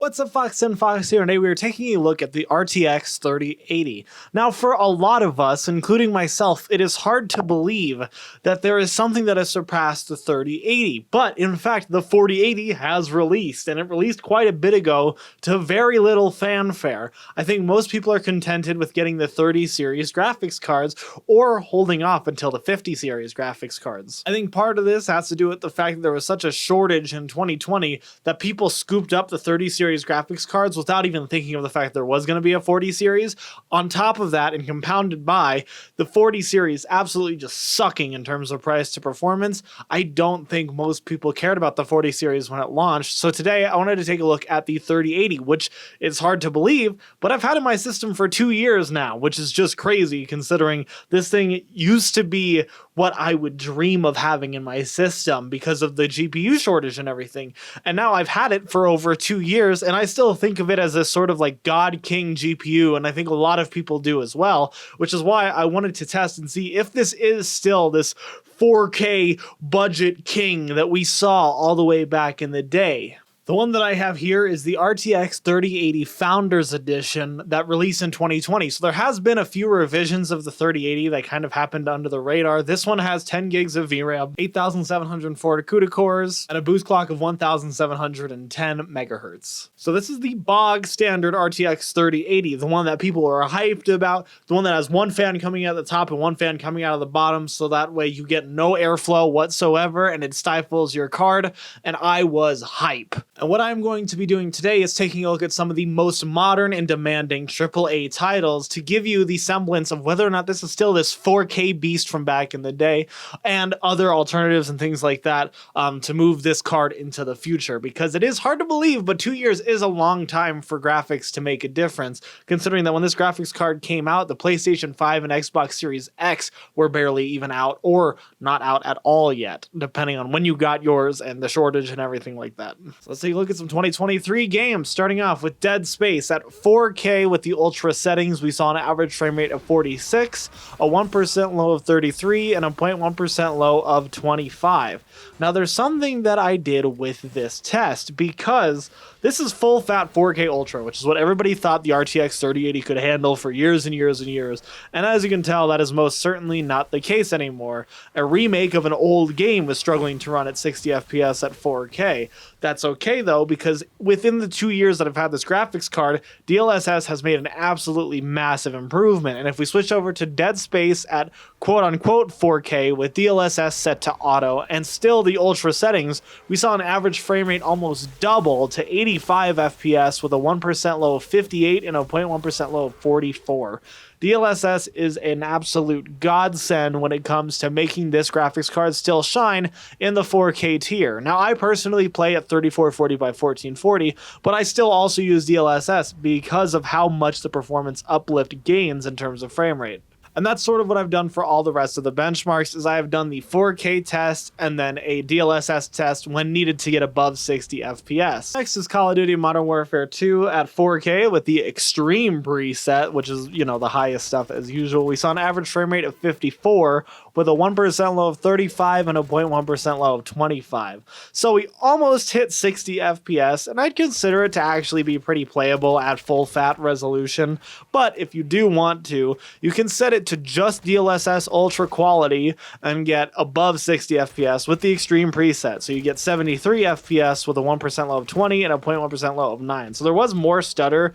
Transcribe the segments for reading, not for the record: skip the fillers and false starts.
what's up, Fox and Fox here, and today we are taking a look at the RTX 3080. Now, for a lot of us, including myself, it is hard to believe that there is something that has surpassed the 3080, but in fact, the 4080 has released, and it released quite a bit ago to very little fanfare. I think most people are contented with getting the 30 series graphics cards, or holding off until the 50 series graphics cards. I think part of this has to do with the fact that there was such a shortage in 2020 that people scooped up the 30 series graphics cards without even thinking of the fact there was going to be a 40 series. On top of that, and compounded by the 40 series absolutely just sucking in terms of price to performance, I don't think most people cared about the 40 series when it launched. So today I wanted to take a look at the 3080, which is hard to believe, but I've had in my system for 2 years now, which is just crazy considering this thing used to be what I would dream of having in my system because of the GPU shortage and everything. And now I've had it for over 2 years, and I still think of it as a sort of like God King GPU, and I think a lot of people do as well, which is why I wanted to test and see if this is still this 4K budget king that we saw all the way back in the day. The one that I have here is the RTX 3080 Founders Edition that released in 2020. So there has been a few revisions of the 3080 that kind of happened under the radar. This one has 10 gigs of VRAM, 8,704 CUDA cores, and a boost clock of 1,710 megahertz. So this is the bog standard RTX 3080, the one that people are hyped about, the one that has one fan coming out of the top and one fan coming out of the bottom, so that way you get no airflow whatsoever and it stifles your card, and I was hype. And what I'm going to be doing today is taking a look at some of the most modern and demanding AAA titles to give you the semblance of whether or not this is still this 4K beast from back in the day, and other alternatives and things like that to move this card into the future. Because it is hard to believe, but 2 years is a long time for graphics to make a difference, considering that when this graphics card came out, the PlayStation 5 and Xbox Series X were barely even out, or not out at all yet, depending on when you got yours and the shortage and everything like that. So let's take a look at some 2023 games, starting off with Dead Space at 4K with the ultra settings. We saw an average frame rate of 46, a 1% low of 33, and a 0.1% low of 25. Now there's something that I did with this test, because this is full fat 4K Ultra, which is what everybody thought the RTX 3080 could handle for years and years and years. And as you can tell, that is most certainly not the case anymore. A remake of an old game was struggling to run at 60 FPS at 4K. That's okay though, because within the 2 years that I've had this graphics card, DLSS has made an absolutely massive improvement. And if we switch over to Dead Space at quote unquote 4K with DLSS set to auto and still the ultra settings, we saw an average frame rate almost double to 85 FPS with a 1% low of 58 and a 0.1% low of 44. DLSS is an absolute godsend when it comes to making this graphics card still shine in the 4K tier. Now, I personally play at 3440 by 1440, but I still also use DLSS because of how much the performance uplift gains in terms of frame rate. And that's sort of what I've done for all the rest of the benchmarks, is I have done the 4K test and then a DLSS test when needed to get above 60 FPS. Next is Call of Duty Modern Warfare 2 at 4K with the Extreme preset, which is, you know, the highest stuff as usual. We saw an average frame rate of 54 with a 1% low of 35 and a 0.1% low of 25. So we almost hit 60 FPS, and I'd consider it to actually be pretty playable at full fat resolution. But if you do want to, you can set it to just DLSS ultra quality and get above 60 FPS with the Extreme preset. So you get 73 FPS with a 1% low of 20 and a 0.1% low of 9. So there was more stutter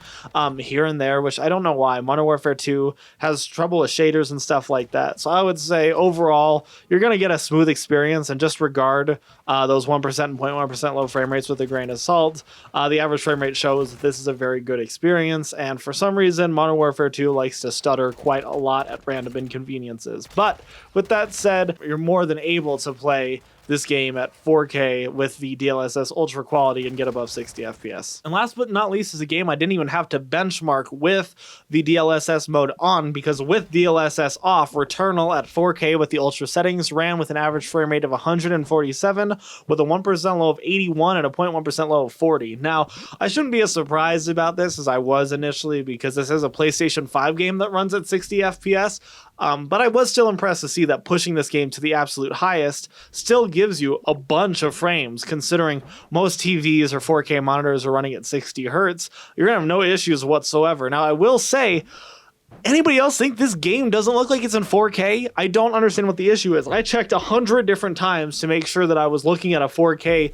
here and there, which I don't know why. Modern Warfare 2 has trouble with shaders and stuff like that. So I would say overall, you're going to get a smooth experience, and just regard those 1% and 0.1% low frame rates with a grain of salt. The average frame rate shows that this is a very good experience, and for some reason, Modern Warfare 2 likes to stutter quite a lot at random inconveniences. But with that said, you're more than able to play this game at 4K with the DLSS ultra quality and get above 60 FPS. And last but not least is a game I didn't even have to benchmark with the DLSS mode on, because with DLSS off, Returnal at 4K with the ultra settings ran with an average frame rate of 147 with a 1% low of 81 and a 0.1% low of 40. Now, I shouldn't be as surprised about this as I was initially, because this is a PlayStation 5 game that runs at 60 FPS. But I was still impressed to see that pushing this game to the absolute highest still gives you a bunch of frames, considering most TVs or 4K monitors are running at 60 hertz. You're gonna have no issues whatsoever. Now, I will say, anybody else think this game doesn't look like it's in 4K? I don't understand what the issue is. I checked 100 different times to make sure that I was looking at a 4K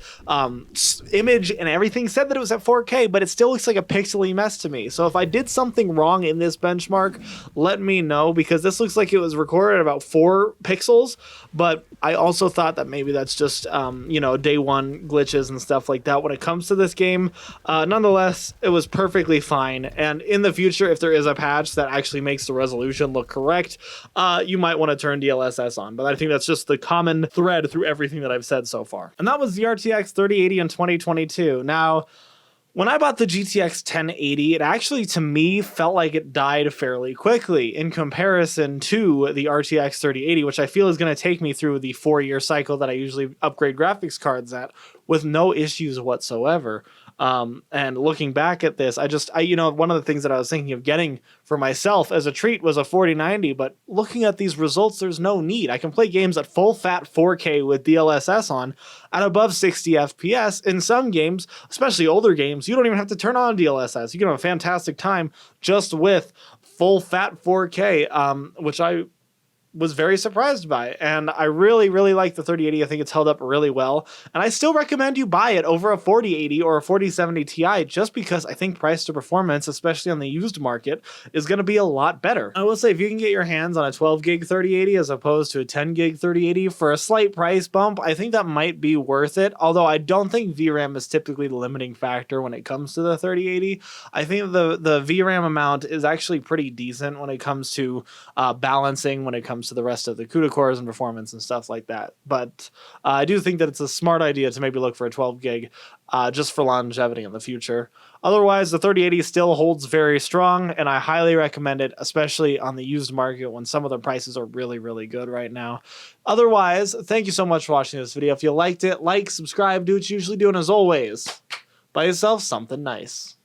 image, and everything said that it was at 4K, but it still looks like a pixely mess to me. So if I did something wrong in this benchmark, let me know, because this looks like it was recorded at about 4 pixels, but I also thought that maybe that's just, day one glitches and stuff like that when it comes to this game. Nonetheless, it was perfectly fine, and in the future, if there is a patch that actually makes the resolution look correct, you might want to turn DLSS on, but I think that's just the common thread through everything that I've said so far. And that was the RTX 3080 in 2022. Now, when I bought the GTX 1080, it actually, to me, felt like it died fairly quickly in comparison to the RTX 3080, which I feel is going to take me through the 4-year cycle that I usually upgrade graphics cards at with no issues whatsoever. And looking back at this, one of the things that I was thinking of getting for myself as a treat was a 4090, but looking at these results, there's no need. I can play games at full fat 4K with DLSS on at above 60 FPS. In some games, especially older games, you don't even have to turn on DLSS. You can have a fantastic time just with full fat 4K, which I was very surprised by, and I really, really like the 3080. I think it's held up really well, and I still recommend you buy it over a 4080 or a 4070 Ti, just because I think price to performance, especially on the used market, is going to be a lot better. I will say, if you can get your hands on a 12 gig 3080 as opposed to a 10 gig 3080 for a slight price bump, I think that might be worth it, although I don't think VRAM is typically the limiting factor when it comes to the 3080. I think the VRAM amount is actually pretty decent when it comes to balancing, when it comes to the rest of the CUDA cores and performance and stuff like that. But I do think that it's a smart idea to maybe look for a 12 gig just for longevity in the future. Otherwise, the 3080 still holds very strong, and I highly recommend it, especially on the used market when some of the prices are really, really good right now. Otherwise, thank you so much for watching this video. If you liked it, like, subscribe, do what you usually do, and as always, buy yourself something nice.